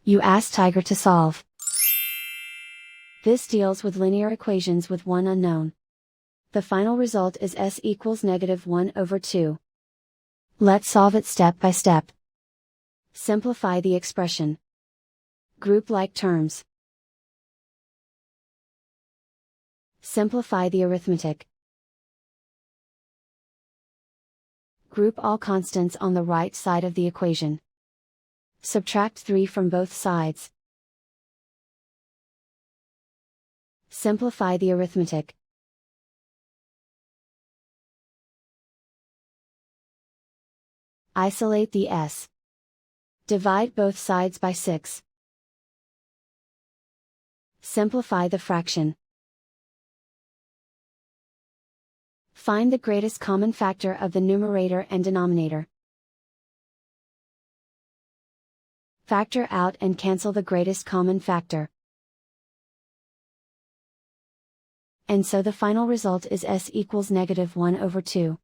You ask Tiger to solve. This deals with linear equations with one unknown. The final result is s equals -1/2. Let's solve it step by step. Simplify the expression. Group like terms. Simplify the arithmetic. Group all constants on the right side of the equation. Subtract 3 from both sides. Simplify the arithmetic. Isolate the s. Divide both sides by 6. Simplify the fraction. Find the greatest common factor of the numerator and denominator. Factor out and cancel the greatest common factor. And so the final result is s equals -1/2.